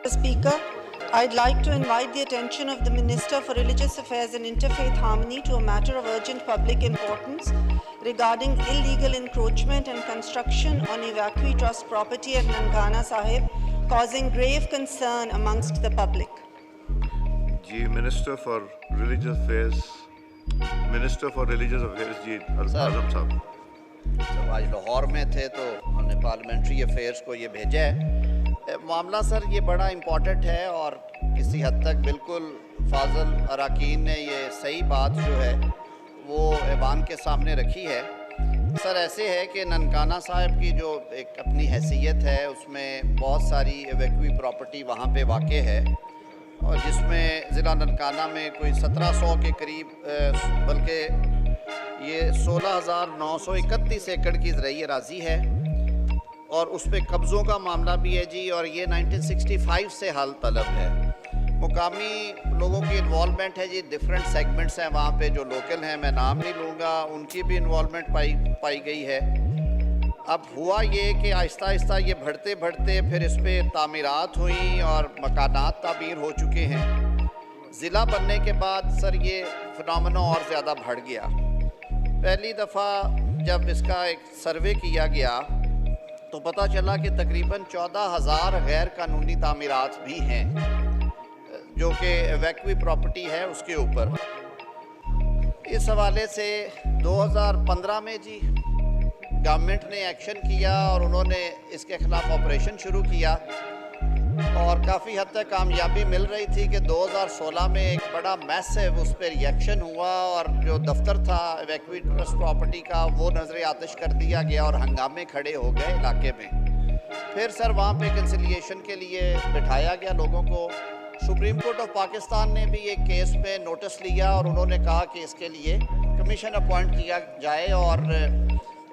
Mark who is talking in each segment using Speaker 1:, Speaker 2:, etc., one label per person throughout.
Speaker 1: Speaker, I'd like to invite the attention of the Minister for Religious Affairs and Interfaith Harmony to a matter of urgent public importance regarding illegal encroachment and construction on Evacuee Trust property at Nankana Sahib, causing grave concern amongst the public.
Speaker 2: Minister for Religious Affairs جی اعظم صاحب
Speaker 3: آج لاہور میں تھے تو انہوں نے parliamentary affairs کو یہ بھیجا ہے معاملہ سر یہ بڑا امپورٹنٹ ہے اور کسی حد تک بالکل فاضل اراکین نے یہ صحیح بات جو ہے وہ ایوان کے سامنے رکھی ہے سر ایسے ہے کہ ننکانہ صاحب کی جو ایک اپنی حیثیت ہے اس میں بہت ساری ایویکوی پراپرٹی وہاں پہ واقع ہے اور جس میں ضلع ننکانہ میں کوئی 1700 کے قریب بلکہ یہ 16,931 ایکڑ کی زرعی اراضی ہے اور اس پہ قبضوں کا معاملہ بھی ہے جی اور یہ 1965 سے حل طلب ہے مقامی لوگوں کی انوالومنٹ ہے جی ڈفرینٹ سیگمنٹس ہیں وہاں پہ جو لوکل ہیں میں نام نہیں لوں گا ان کی بھی انوالومنٹ پائی گئی ہے اب ہوا یہ کہ آہستہ آہستہ یہ بڑھتے پھر اس پہ تعمیرات ہوئیں اور مکانات تعمیر ہو چکے ہیں ضلع بننے کے بعد سر یہ فنامنا اور زیادہ بڑھ گیا پہلی دفعہ جب اس کا ایک سروے کیا گیا تو پتہ چلا کہ تقریباً 14,000 غیر قانونی تعمیرات بھی ہیں جو کہ ایویکوی پراپرٹی ہے اس کے اوپر اس حوالے سے 2015 میں جی گورنمنٹ نے ایکشن کیا اور انہوں نے اس کے خلاف آپریشن شروع کیا اور کافی حد تک کامیابی مل رہی تھی کہ 2016 میں ایک بڑا میسو اس پہ ریئیکشن ہوا اور جو دفتر تھا ایویکوی ٹرسٹ پراپرٹی کا وہ نظر آتش کر دیا گیا اور ہنگامے کھڑے ہو گئے علاقے میں پھر سر وہاں پہ کنسیلیشن کے لیے بٹھایا گیا لوگوں کو سپریم کورٹ آف پاکستان نے بھی ایک کیس پہ نوٹس لیا اور انہوں نے کہا کہ اس کے لیے کمیشن اپوائنٹ کیا جائے اور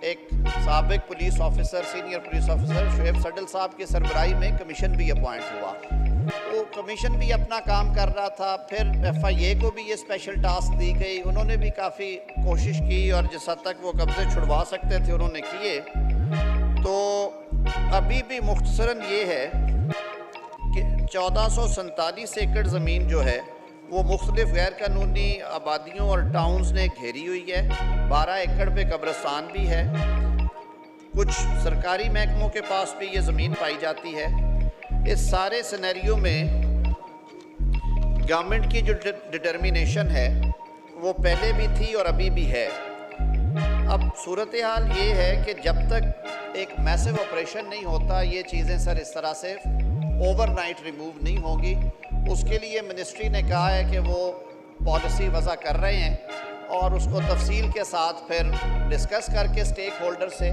Speaker 3: ایک سابق police officer senior police officer Shoaib Suddle صاحب کی سربراہی میں کمیشن بھی اپوائنٹ ہوا وہ کمیشن بھی اپنا کام کر رہا تھا پھر ایف آئی اے کو بھی یہ اسپیشل ٹاسک دی گئی انہوں نے بھی کافی کوشش کی اور جس حد تک وہ قبضے چھڑوا سکتے تھے انہوں نے کیے تو ابھی بھی مختصراً یہ ہے کہ 1447 ایکڑ زمین جو ہے وہ مختلف غیر قانونی آبادیوں اور ٹاؤنز نے گھیری ہوئی ہے 12 ایکڑ پہ قبرستان بھی ہے کچھ سرکاری محکموں کے پاس بھی یہ زمین پائی جاتی ہے اس سارے سینیریو میں گورنمنٹ کی جو ڈٹرمینیشن ہے وہ پہلے بھی تھی اور ابھی بھی ہے اب صورتحال یہ ہے کہ جب تک ایک میسو آپریشن نہیں ہوتا یہ چیزیں سر اس طرح سے اوور نائٹ ریموو نہیں ہوگی اس کے لیے منسٹری نے کہا ہے کہ وہ پالیسی وضع کر رہے ہیں اور اس کو تفصیل کے ساتھ پھر ڈسکس کر کے سٹیک ہولڈر سے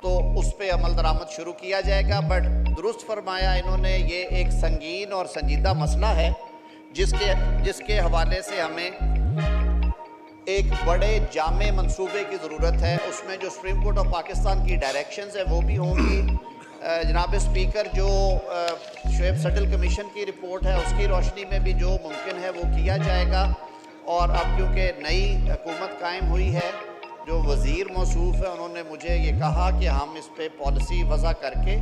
Speaker 3: تو اس پہ عمل درآمد شروع کیا جائے گا بٹ درست فرمایا انہوں نے یہ ایک سنگین اور سنجیدہ مسئلہ ہے جس کے حوالے سے ہمیں ایک بڑے جامع منصوبے کی ضرورت ہے اس میں جو سپریم کورٹ آف پاکستان کی ڈائریکشنز ہیں وہ بھی ہوں گی جناب اسپیکر جو شعیب سڈل کمیشن کی رپورٹ ہے اس کی روشنی میں بھی جو ممکن ہے وہ کیا جائے گا اور اب کیونکہ نئی حکومت قائم ہوئی ہے جو وزیر موصوف ہے انہوں نے مجھے یہ کہا کہ ہم اس پہ پالیسی وضع کر کے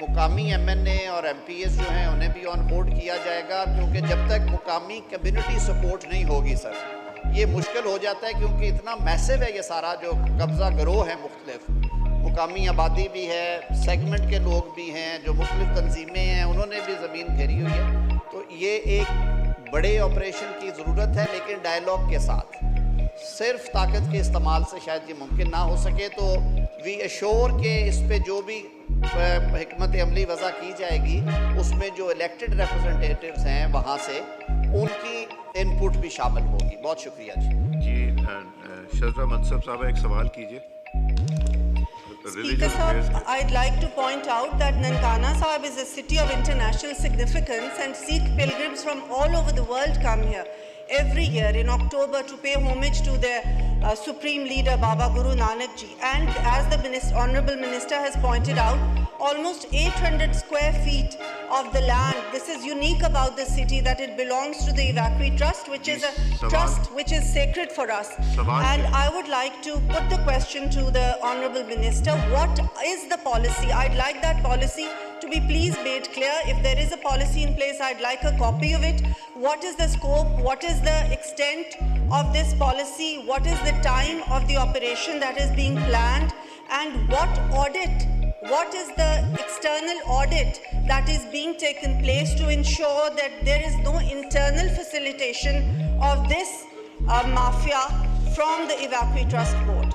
Speaker 3: مقامی ایم این اے اور ایم پی ایس جو ہیں انہیں بھی آن بورڈ کیا جائے گا کیونکہ جب تک مقامی کمیونٹی سپورٹ نہیں ہوگی سر یہ مشکل ہو جاتا ہے کیونکہ اتنا میسو ہے یہ سارا جو قبضہ گروہ ہے مختلف مقامی آبادی بھی ہے سیگمنٹ کے لوگ بھی ہیں جو مختلف تنظیمیں ہیں انہوں نے بھی زمین گھیری ہوئی ہے تو یہ ایک بڑے آپریشن کی ضرورت ہے لیکن ڈائیلاگ کے ساتھ صرف طاقت کے استعمال سے شاید یہ ممکن نہ ہو سکے تو وی ایشور کہ اس پہ جو بھی حکمت عملی وضع کی جائے گی اس میں جو الیکٹڈ ریپرزنٹیٹیوز ہیں وہاں سے ان کی ان پٹ بھی شامل ہوگی بہت شکریہ جی
Speaker 2: شذرا منصب صاحب ایک سوال کیجیے
Speaker 1: Speaker Sahab, I'd like to point out that Nankana Sahib is a city of international significance and Sikh pilgrims from all over the world come here every year in October to pay homage to their Supreme Leader Baba Guru Nanak Ji. And as the Honorable Minister has pointed out, almost 800 square feet of the land. This is unique about the city, that it belongs to the Evacuee Trust, which is a trust which is sacred for us. And I would like to put the question to the Honorable Minister, what is the policy? I'd like that policy to be please made clear. If there is a policy in place, I'd like a copy of it. What is the scope? What is the extent of this policy? What is the time of the operation that is being planned? And what is the external audit that is being taken place to ensure that there is no internal facilitation of this mafia from the Evacuee Trust Board?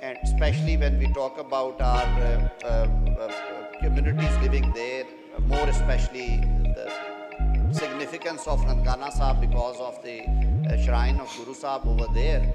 Speaker 3: and especially when we talk about our communities living there, more especially the significance of Nankana Sahib because of the shrine of Guru Sahib over there.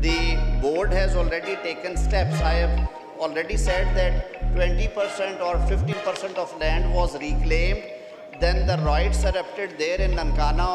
Speaker 3: the board has already taken steps. I have already said that 20% or 15% of land was reclaimed. Then the riots erupted there in Nankana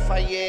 Speaker 3: FIA